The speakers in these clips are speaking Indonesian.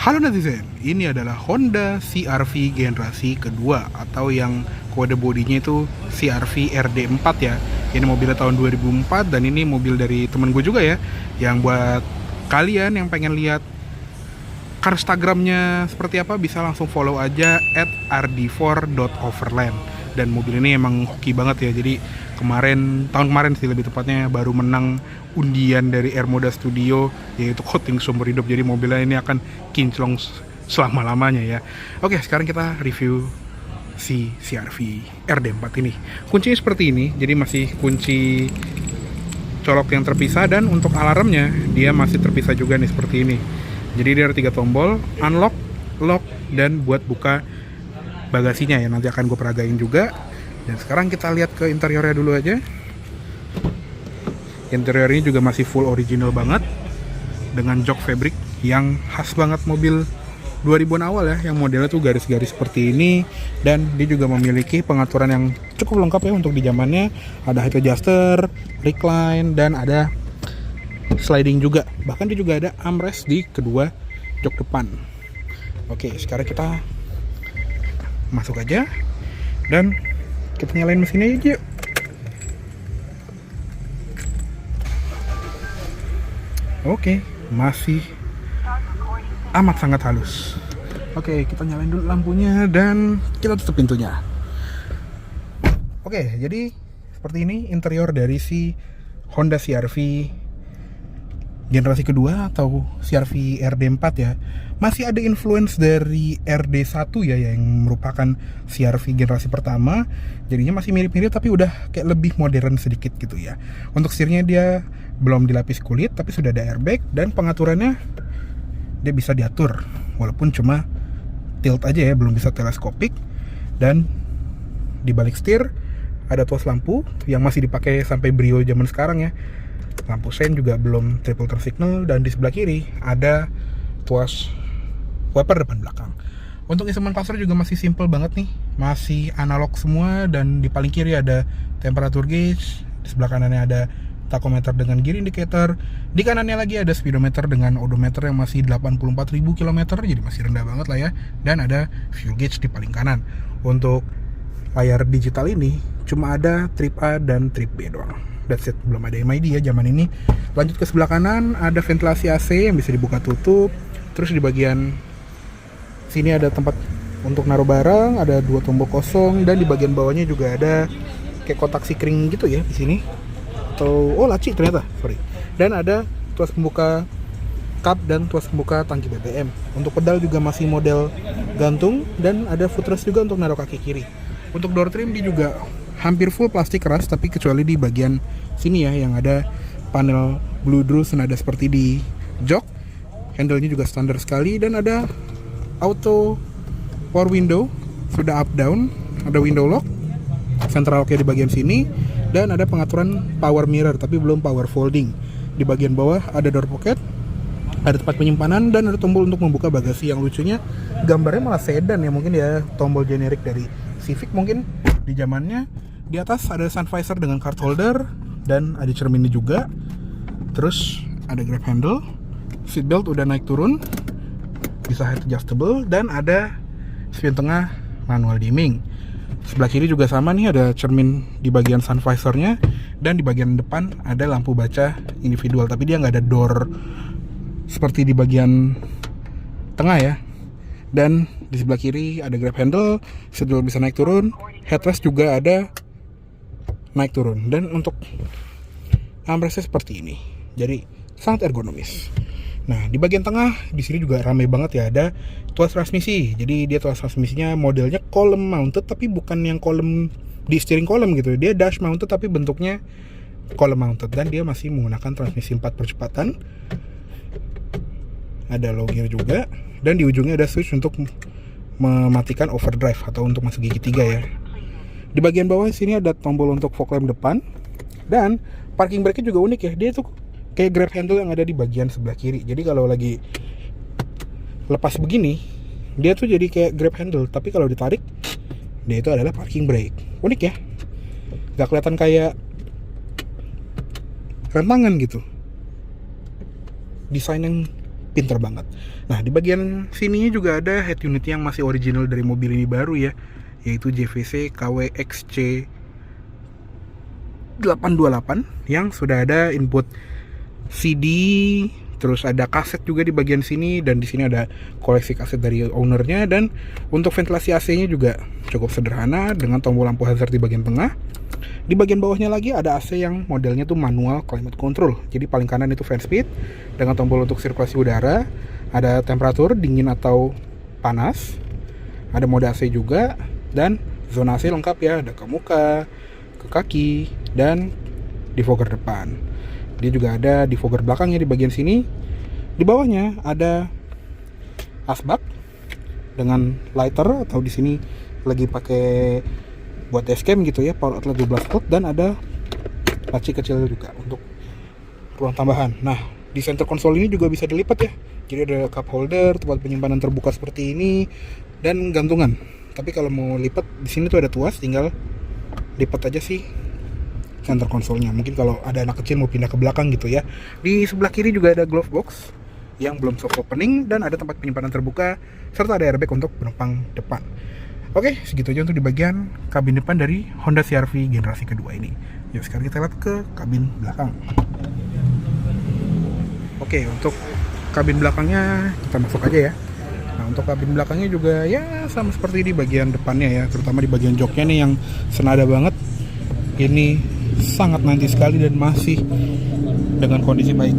Halo netizen, ini adalah Honda CR-V generasi kedua atau yang kode bodinya itu CR-V RD4 ya. Ini mobilnya tahun 2004 dan ini mobil dari temen gue juga ya. Yang buat kalian yang pengen lihat Instagramnya seperti apa bisa langsung follow aja @rd4.overland. Dan mobil ini emang hoki banget ya. Jadi tahun kemarin sih lebih tepatnya baru menang undian dari Air Moda Studio yaitu coating seumur hidup. Jadi mobilnya ini akan kinclong selama-lamanya ya. Oke, sekarang kita review si CR-V RD4 ini. Kuncinya seperti ini, jadi masih kunci colok yang terpisah dan untuk alarmnya dia masih terpisah juga nih seperti ini. Jadi dia ada 3 tombol, unlock, lock, dan buat buka bagasinya ya. Nanti akan gue peragain juga. Dan sekarang kita lihat ke interiornya dulu aja. Interiornya juga masih full original banget dengan jok fabric yang khas banget mobil 2000-an awal ya, yang modelnya tuh garis-garis seperti ini. Dan dia juga memiliki pengaturan yang cukup lengkap ya untuk di zamannya. Ada height adjuster, recline, dan ada sliding juga. Bahkan dia juga ada armrest di kedua jok depan. Oke, sekarang kita masuk aja dan kita nyalain mesinnya aja. Oke, masih amat sangat halus. Oke, kita nyalain dulu lampunya dan kita tutup pintunya. Oke, jadi seperti ini interior dari si Honda CR-V generasi kedua atau CR-V RD4 ya. Masih ada influence dari RD1 ya yang merupakan CR-V generasi pertama. Jadinya masih mirip-mirip tapi udah kayak lebih modern sedikit gitu ya. Untuk setirnya dia belum dilapis kulit tapi sudah ada airbag dan pengaturannya dia bisa diatur walaupun cuma tilt aja ya, belum bisa teleskopik. Dan di balik setir ada tuas lampu yang masih dipakai sampai Brio zaman sekarang ya. Lampu sein juga belum triple turn signal dan di sebelah kiri ada tuas wiper depan belakang. Untuk instrumen cluster juga masih simple banget nih, masih analog semua. Dan di paling kiri ada temperature gauge, di sebelah kanannya ada tachometer dengan gear indicator, di kanannya lagi ada speedometer dengan odometer yang masih 84.000 km, jadi masih rendah banget lah ya. Dan ada fuel gauge di paling kanan. Untuk layar digital ini cuma ada trip A dan trip B doang. That's it, belum ada MID ya zaman ini. Lanjut ke sebelah kanan ada ventilasi AC yang bisa dibuka tutup. Terus di bagian sini ada tempat untuk naruh barang, ada 2 tombol kosong, dan di bagian bawahnya juga ada kayak kotak sikring gitu ya di sini. Atau laci ternyata, sorry. Dan ada tuas pembuka kap dan tuas pembuka tangki BBM. Untuk pedal juga masih model gantung dan ada footrest juga untuk naruh kaki kiri. Untuk door trim dia juga hampir full plastik keras tapi kecuali di bagian sini ya yang ada panel bludru senada seperti di jok. Handle-nya juga standar sekali dan ada auto power window, sudah up down, ada window lock, central lock di bagian sini, dan ada pengaturan power mirror tapi belum power folding. Di bagian bawah ada door pocket, ada tempat penyimpanan, dan ada tombol untuk membuka bagasi. Yang lucunya gambarnya malah sedan ya, mungkin ya tombol generik dari Civic mungkin di zamannya. Di atas ada sun visor dengan card holder dan ada cerminnya juga. Terus ada grab handle, seat belt udah naik turun, bisa height adjustable, dan ada spion tengah manual dimming. Sebelah kiri juga sama nih, ada cermin di bagian sun visornya, dan di bagian depan ada lampu baca individual tapi dia nggak ada door seperti di bagian tengah ya. Dan di sebelah kiri ada grab handle, seat belt bisa naik turun, headrest juga ada naik turun, dan untuk armrestnya seperti ini, jadi sangat ergonomis. Nah, di bagian tengah di sini juga ramai banget ya, ada tuas transmisi. Jadi dia tuas transmisinya modelnya column mounted tapi bukan yang column di steering column gitu. Dia dash mounted tapi bentuknya column mounted dan dia masih menggunakan transmisi 4 percepatan. Ada low gear juga dan di ujungnya ada switch untuk mematikan overdrive atau untuk masuk gigi 3 ya. Di bagian bawah sini ada tombol untuk fog lamp depan dan parking brake-nya juga unik ya. Dia tuh kayak grab handle yang ada di bagian sebelah kiri. Jadi kalau lagi lepas begini, dia tuh jadi kayak grab handle, tapi kalau ditarik dia itu adalah parking brake. Unik ya. Gak kelihatan kayak rem tangan gitu. Desain yang pinter banget. Nah, di bagian sininya juga ada head unit yang masih original dari mobil ini baru ya, yaitu JVC KWXC 828 yang sudah ada input CD, terus ada kaset juga di bagian sini, dan di sini ada koleksi kaset dari ownernya. Dan untuk ventilasi AC-nya juga cukup sederhana dengan tombol lampu hazard di bagian tengah. Di bagian bawahnya lagi ada AC yang modelnya tuh manual climate control. Jadi paling kanan itu fan speed dengan tombol untuk sirkulasi udara, ada temperatur dingin atau panas, ada mode AC juga, dan zona AC lengkap ya, ada ke muka, ke kaki, dan defogger depan. Dia juga ada defogger belakangnya di bagian sini. Di bawahnya ada asbak dengan lighter, atau di sini lagi pakai buat dashcam gitu ya, power outlet 12 volt, dan ada laci kecil juga untuk ruang tambahan. Nah, di center konsol ini juga bisa dilipat ya. Jadi ada cup holder, tempat penyimpanan terbuka seperti ini, dan gantungan. Tapi kalau mau lipat di sini tuh ada tuas, tinggal lipat aja sih center konsolnya. Mungkin kalau ada anak kecil mau pindah ke belakang gitu ya. Di sebelah kiri juga ada glove box yang belum soft opening, dan ada tempat penyimpanan terbuka, serta ada airbag untuk penumpang depan. Oke, segitu aja untuk di bagian kabin depan dari Honda CR-V generasi kedua ini. Yuk sekarang kita lihat ke kabin belakang. Oke, untuk kabin belakangnya kita masuk aja ya. Nah, untuk kabin belakangnya juga ya sama seperti di bagian depannya ya, terutama di bagian joknya nih yang senada banget. Ini sangat nanti sekali dan masih dengan kondisi baik.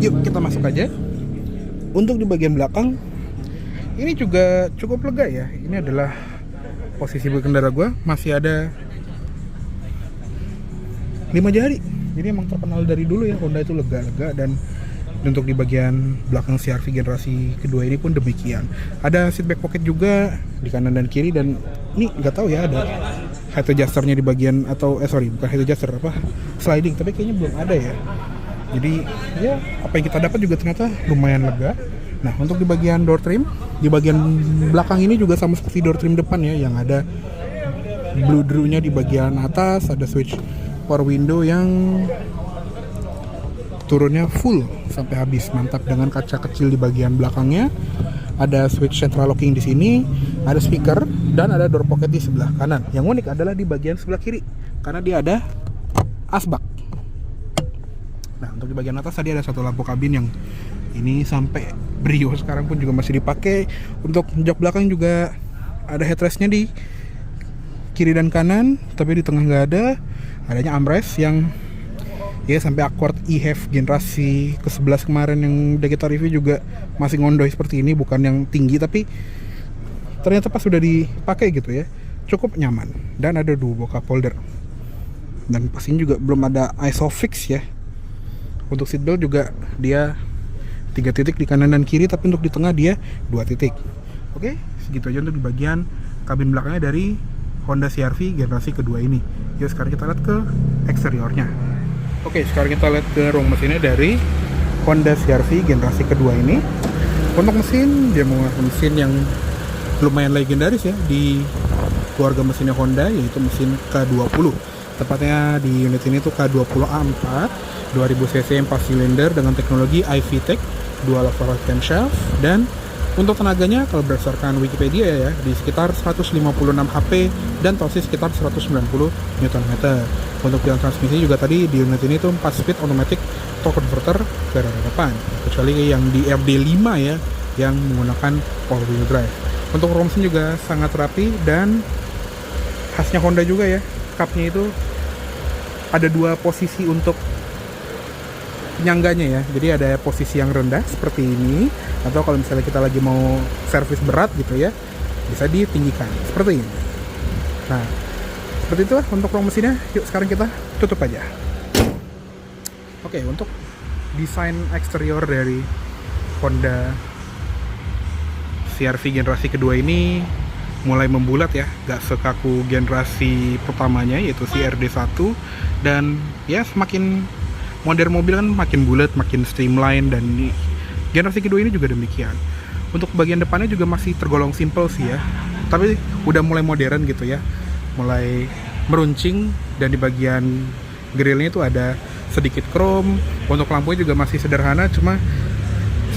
Yuk kita masuk aja. Untuk di bagian belakang ini juga cukup lega ya. Ini adalah posisi berkendara gue, masih ada 5 jari. Jadi emang terkenal dari dulu ya Honda itu lega-lega. Dan untuk di bagian belakang CR-V generasi kedua ini pun demikian. Ada seat back pocket juga di kanan dan kiri, dan ini nggak tahu ya ada head adjusternya di bagian, atau bukan head adjuster, sliding, tapi kayaknya belum ada ya. Jadi ya apa yang kita dapat juga ternyata lumayan lega. Nah, untuk di bagian door trim, di bagian belakang ini juga sama seperti door trim depan ya, yang ada blue drew-nya di bagian atas, ada switch power window yang turunnya full sampai habis, mantap, dengan kaca kecil di bagian belakangnya. Ada switch central locking di sini, ada speaker, dan ada door pocket di sebelah kanan. Yang unik adalah di bagian sebelah kiri, karena dia ada asbak. Nah, untuk di bagian atas tadi ada satu lampu kabin yang ini sampai Brio sekarang pun juga masih dipakai. Untuk jok belakang juga ada headrestnya di kiri dan kanan, tapi di tengah nggak ada. Adanya armrest yang ya sampai Accord e-Have generasi ke-11 kemarin yang udah kita review juga masih ngondoy seperti ini, bukan yang tinggi, tapi ternyata pas sudah dipakai gitu ya cukup nyaman. Dan ada dua cup holder, dan pas ini juga belum ada ISOFIX ya. Untuk seatbelt juga dia 3 titik di kanan dan kiri, tapi untuk di tengah dia 2 titik. Oke, segitu aja untuk di bagian kabin belakangnya dari Honda CR-V generasi kedua ini. Yuk sekarang kita lihat ke eksteriornya. Oke, sekarang kita lihat ke ruang mesinnya dari Honda CR-V generasi kedua ini. Untuk mesin, dia menggunakan mesin yang lumayan legendaris ya di keluarga mesinnya Honda, yaitu mesin K20. Tepatnya di unit ini tuh K20A4 2000 cc 4 silinder dengan teknologi iVTEC dual overall camshaft. Dan untuk tenaganya kalau berdasarkan Wikipedia ya, di sekitar 156 HP dan torsi sekitar 190 Nm. Untuk jalan transmisi juga tadi di unit ini tuh 4 speed automatic torque converter ke roda depan, kecuali yang di RD5 ya yang menggunakan all wheel drive. Untuk roll mesin juga sangat rapi, dan khasnya Honda juga ya, cupnya itu ada 2 posisi untuk penyangganya ya. Jadi ada posisi yang rendah seperti ini, atau kalau misalnya kita lagi mau servis berat gitu ya, bisa ditinggikan seperti ini. Nah, seperti itu untuk ruang mesinnya. Yuk sekarang kita tutup aja. Oke, untuk desain eksterior dari Honda CR-V generasi kedua ini mulai membulat ya, gak sekaku generasi pertamanya yaitu CRD1. Dan ya semakin modern mobil kan makin bulat, makin streamline, dan di generasi kedua ini juga demikian. Untuk bagian depannya juga masih tergolong simple sih ya, tapi udah mulai modern gitu ya, mulai meruncing. Dan di bagian grillnya itu ada sedikit chrome. Untuk lampunya juga masih sederhana, cuma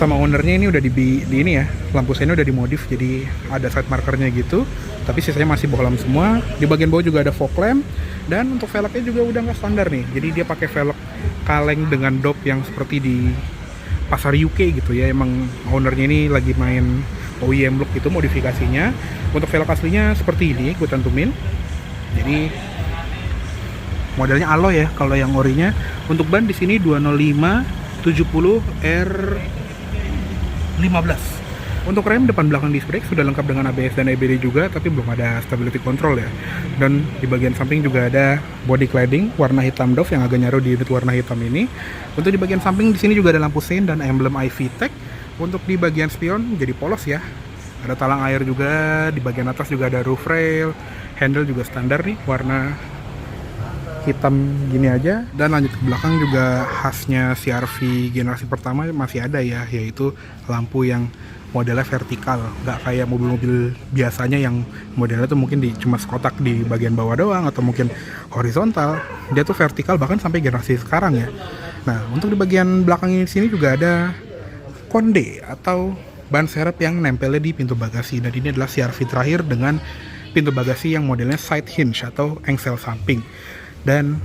sama ownernya ini udah di ini ya, lampu seinnya udah dimodif jadi ada side markernya gitu, tapi sisanya masih bohlam semua. Di bagian bawah juga ada fog lamp, dan untuk velgnya juga udah nggak standar nih, jadi dia pakai velg kaleng dengan dop yang seperti di pasar UK gitu ya. Emang ownernya ini lagi main OEM look itu modifikasinya. Untuk velg aslinya seperti ini, gue cantumin. Jadi modelnya alloy ya kalau yang orinya. Untuk ban di sini 205 70 R15. Untuk rem depan belakang disc brake sudah lengkap dengan ABS dan EBD juga, tapi belum ada stability control ya. Dan di bagian samping juga ada body cladding warna hitam doff yang agak nyaru di unit warna hitam ini. Untuk di bagian samping di sini juga ada lampu sein dan emblem iVTEC. Untuk di bagian spion jadi polos ya. Ada talang air juga, di bagian atas juga ada roof rail, handle juga standar nih warna hitam gini aja. Dan lanjut ke belakang juga khasnya CR-V generasi pertama masih ada ya, yaitu lampu yang modelnya vertikal, nggak kayak mobil-mobil biasanya yang modelnya tuh mungkin cuma sekotak di bagian bawah doang atau mungkin horizontal. Dia tuh vertikal bahkan sampai generasi sekarang ya. Nah, untuk di bagian belakang ini sini juga ada konde atau ban serep yang nempelnya di pintu bagasi, dan ini adalah CR-V terakhir dengan pintu bagasi yang modelnya side hinge atau engsel samping. Dan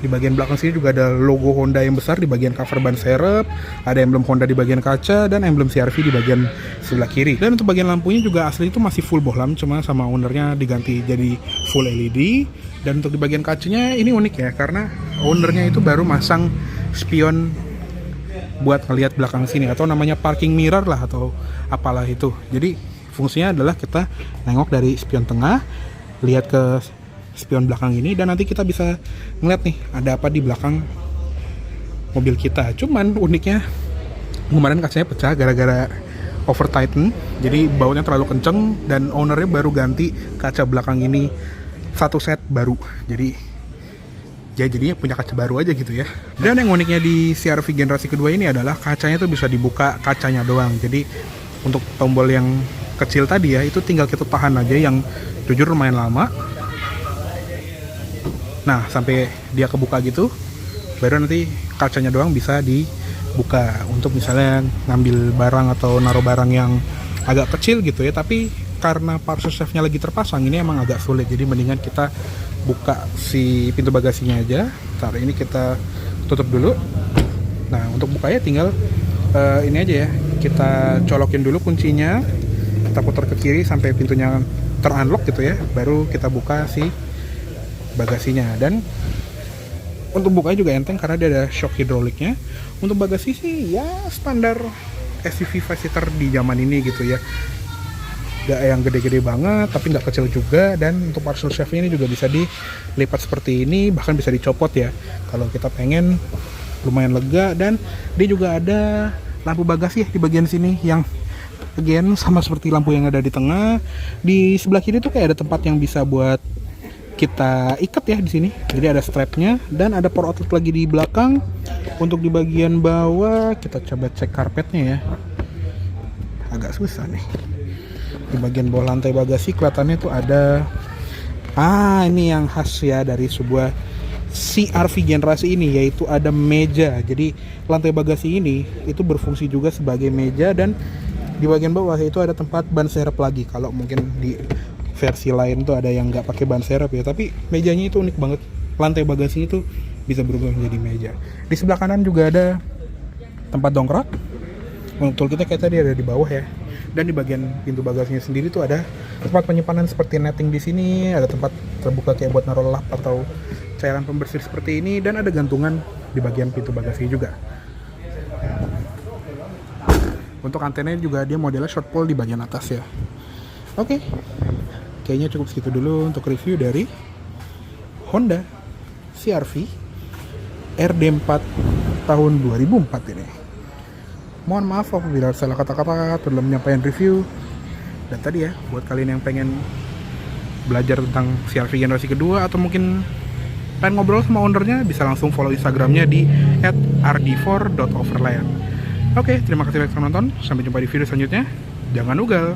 di bagian belakang sini juga ada logo Honda yang besar di bagian cover ban serep, ada emblem Honda di bagian kaca, dan emblem CR-V di bagian sebelah kiri. Dan untuk bagian lampunya juga asli itu masih full bohlam, cuma sama ownernya diganti jadi full LED. Dan untuk di bagian kacanya ini unik ya, karena ownernya itu baru masang spion buat ngelihat belakang sini, atau namanya parking mirror lah atau apalah itu. Jadi fungsinya adalah kita nengok dari spion tengah, lihat ke spion belakang ini, dan nanti kita bisa ngeliat nih ada apa di belakang mobil kita. Cuman uniknya kemarin kacanya pecah gara-gara over tighten, jadi bautnya terlalu kenceng, dan ownernya baru ganti kaca belakang ini satu set baru. Jadi ya jadinya punya kaca baru aja gitu ya. Dan yang uniknya di CR-V generasi kedua ini adalah kacanya tuh bisa dibuka kacanya doang. Jadi untuk tombol yang kecil tadi ya, itu tinggal kita tahan aja, yang jujur lumayan lama. Nah, sampai dia kebuka gitu, baru nanti kacanya doang bisa dibuka untuk misalnya ngambil barang atau naruh barang yang agak kecil gitu ya. Tapi karena parcel safe-nya lagi terpasang, ini emang agak sulit, jadi mendingan kita buka si pintu bagasinya aja. Ntar ini kita tutup dulu. Nah, untuk bukanya tinggal ini aja ya, kita colokin dulu kuncinya, kita putar ke kiri sampai pintunya ter-unlock gitu ya, baru kita buka si bagasinya. Dan untuk bukanya juga enteng karena dia ada shock hidroliknya. Untuk bagasi sih ya standar SUV 5-seater di zaman ini gitu ya, gak yang gede-gede banget tapi nggak kecil juga. Dan untuk parcel safe-nya ini juga bisa dilipat seperti ini, bahkan bisa dicopot ya kalau kita pengen, lumayan lega. Dan dia juga ada lampu bagasi ya di bagian sini, yang again sama seperti lampu yang ada di tengah. Di sebelah kiri tuh kayak ada tempat yang bisa buat kita ikat ya di sini. Jadi ada strapnya, dan ada power outlet lagi di belakang. Untuk di bagian bawah kita coba cek karpetnya ya, agak susah nih. Di bagian bawah lantai bagasi kelihatannya tuh ada ini yang khas ya dari sebuah CR-V generasi ini, yaitu ada meja. Jadi lantai bagasi ini itu berfungsi juga sebagai meja, dan di bagian bawah itu ada tempat ban serep lagi. Kalau mungkin di versi lain tuh ada yang nggak pakai ban serep ya, tapi mejanya itu unik banget. Lantai bagasi itu bisa berubah menjadi meja. Di sebelah kanan juga ada tempat dongkrak. Untuk kita kayak tadi ada di bawah ya. Dan di bagian pintu bagasinya sendiri tuh ada tempat penyimpanan seperti netting di sini, ada tempat terbuka kayak buat naruh lap atau cairan pembersih seperti ini, dan ada gantungan di bagian pintu bagasi juga. Untuk antenanya juga dia modelnya short pole di bagian atas ya. Oke. Kayaknya cukup segitu dulu untuk review dari Honda CR-V RD4 tahun 2004 ini. Mohon maaf apabila salah kata-kata dalam menyampaikan review. Dan tadi ya, buat kalian yang pengen belajar tentang CR-V generasi kedua, atau mungkin pengen ngobrol sama ownernya, bisa langsung follow Instagramnya di @rd4.overland. Oke, terima kasih banyak telah menonton. Sampai jumpa di video selanjutnya. Jangan ugal.